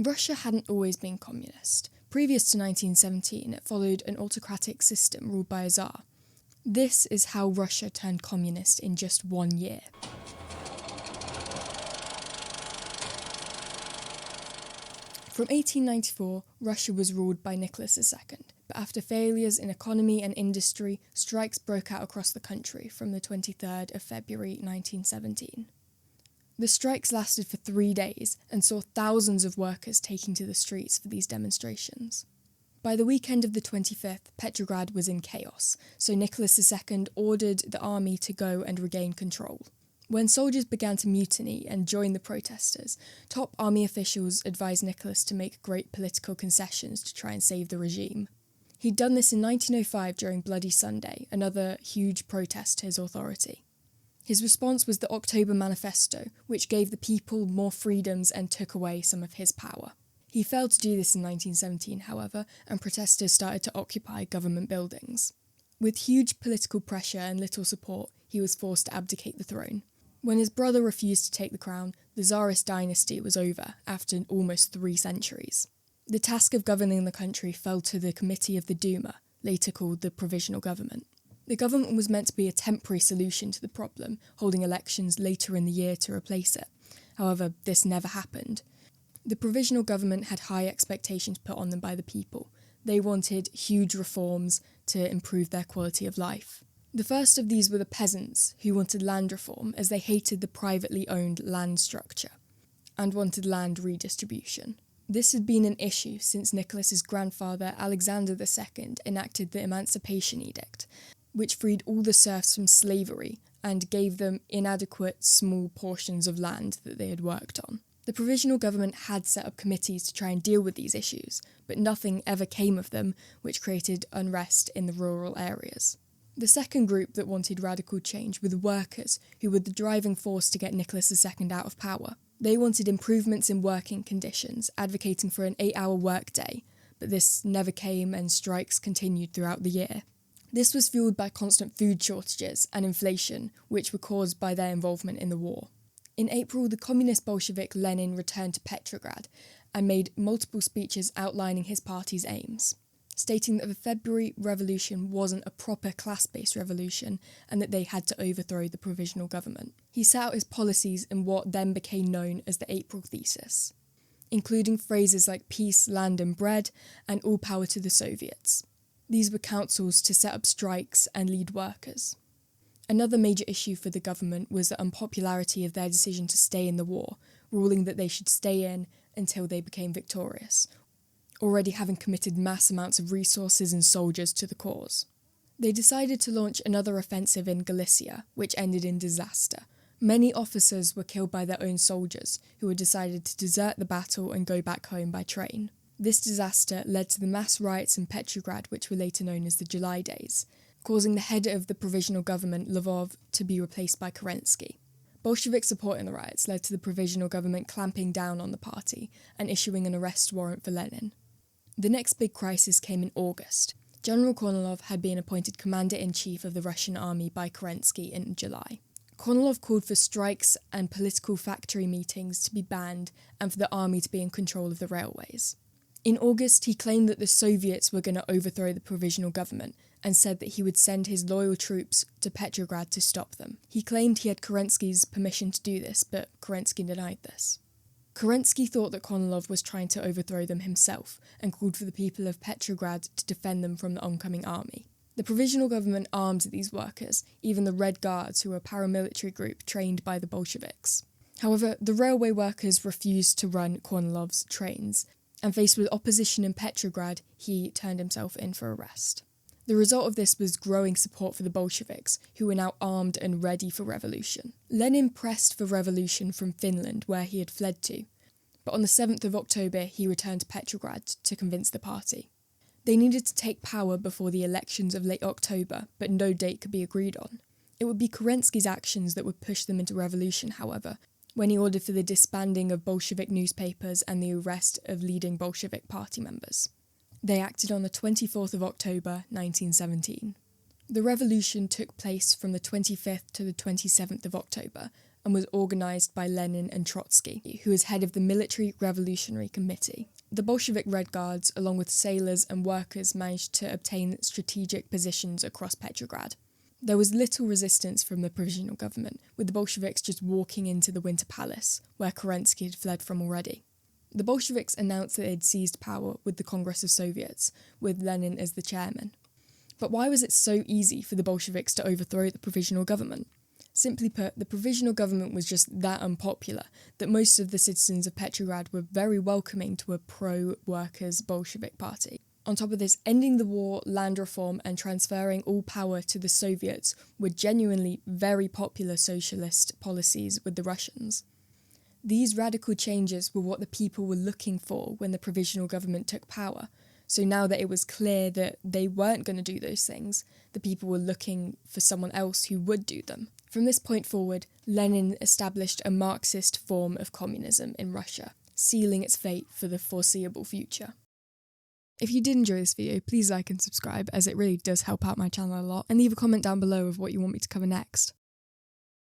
Russia hadn't always been communist. Previous to 1917, it followed an autocratic system ruled by a Tsar. This is how Russia turned communist in just 1 year. From 1894, Russia was ruled by Nicholas II, but after failures in economy and industry, strikes broke out across the country from the 23rd of February 1917. The strikes lasted for 3 days and saw thousands of workers taking to the streets for these demonstrations. By the weekend of the 25th, Petrograd was in chaos, so Nicholas II ordered the army to go and regain control. When soldiers began to mutiny and join the protesters, top army officials advised Nicholas to make great political concessions to try and save the regime. He'd done this in 1905 during Bloody Sunday, another huge protest to his authority. His response was the October Manifesto, which gave the people more freedoms and took away some of his power. He failed to do this in 1917, however, and protesters started to occupy government buildings. With huge political pressure and little support, he was forced to abdicate the throne. When his brother refused to take the crown, the Tsarist dynasty was over after almost 3 centuries. The task of governing the country fell to the Committee of the Duma, later called the Provisional Government. The government was meant to be a temporary solution to the problem, holding elections later in the year to replace it. However, this never happened. The Provisional Government had high expectations put on them by the people. They wanted huge reforms to improve their quality of life. The first of these were the peasants, who wanted land reform as they hated the privately owned land structure and wanted land redistribution. This had been an issue since Nicholas's grandfather Alexander II enacted the Emancipation Edict, which freed all the serfs from slavery and gave them inadequate small portions of land that they had worked on. The provisional government had set up committees to try and deal with these issues, but nothing ever came of them, which created unrest in the rural areas. The second group that wanted radical change were the workers, who were the driving force to get Nicholas II out of power. They wanted improvements in working conditions, advocating for an 8-hour workday, but this never came and strikes continued throughout the year. This was fueled by constant food shortages and inflation, which were caused by their involvement in the war. In April, the communist Bolshevik Lenin returned to Petrograd and made multiple speeches outlining his party's aims, stating that the February Revolution wasn't a proper class-based revolution and that they had to overthrow the provisional government. He set out his policies in what then became known as the April Thesis, including phrases like peace, land and bread, and all power to the Soviets. These were councils to set up strikes and lead workers. Another major issue for the government was the unpopularity of their decision to stay in the war, ruling that they should stay in until they became victorious, already having committed mass amounts of resources and soldiers to the cause. They decided to launch another offensive in Galicia, which ended in disaster. Many officers were killed by their own soldiers, who had decided to desert the battle and go back home by train. This disaster led to the mass riots in Petrograd, which were later known as the July Days, causing the head of the provisional government, Lvov, to be replaced by Kerensky. Bolshevik support in the riots led to the provisional government clamping down on the party and issuing an arrest warrant for Lenin. The next big crisis came in August. General Kornilov had been appointed commander-in-chief of the Russian army by Kerensky in July. Kornilov called for strikes and political factory meetings to be banned and for the army to be in control of the railways. In August, he claimed that the Soviets were going to overthrow the provisional government and said that he would send his loyal troops to Petrograd to stop them. He claimed he had Kerensky's permission to do this, but Kerensky denied this. Kerensky thought that Kornilov was trying to overthrow them himself and called for the people of Petrograd to defend them from the oncoming army. The provisional government armed these workers, even the Red Guards, who were a paramilitary group trained by the Bolsheviks. However, the railway workers refused to run Kornilov's trains, and faced with opposition in Petrograd, he turned himself in for arrest. The result of this was growing support for the Bolsheviks, who were now armed and ready for revolution. Lenin pressed for revolution from Finland, where he had fled to, but on the 7th of October he returned to Petrograd to convince the party. They needed to take power before the elections of late October, but no date could be agreed on. It would be Kerensky's actions that would push them into revolution, however, when he ordered for the disbanding of Bolshevik newspapers and the arrest of leading Bolshevik party members. They acted on the 24th of October, 1917. The revolution took place from the 25th to the 27th of October, and was organised by Lenin and Trotsky, who was head of the Military Revolutionary Committee. The Bolshevik Red Guards, along with sailors and workers, managed to obtain strategic positions across Petrograd. There was little resistance from the provisional government, with the Bolsheviks just walking into the Winter Palace, where Kerensky had fled from already. The Bolsheviks announced that they had seized power with the Congress of Soviets, with Lenin as the chairman. But why was it so easy for the Bolsheviks to overthrow the provisional government? Simply put, the provisional government was just that unpopular that most of the citizens of Petrograd were very welcoming to a pro-workers Bolshevik party. On top of this, ending the war, land reform, and transferring all power to the Soviets were genuinely very popular socialist policies with the Russians. These radical changes were what the people were looking for when the provisional government took power. So now that it was clear that they weren't going to do those things, the people were looking for someone else who would do them. From this point forward, Lenin established a Marxist form of communism in Russia, sealing its fate for the foreseeable future. If you did enjoy this video, please like and subscribe, as it really does help out my channel a lot, and leave a comment down below of what you want me to cover next.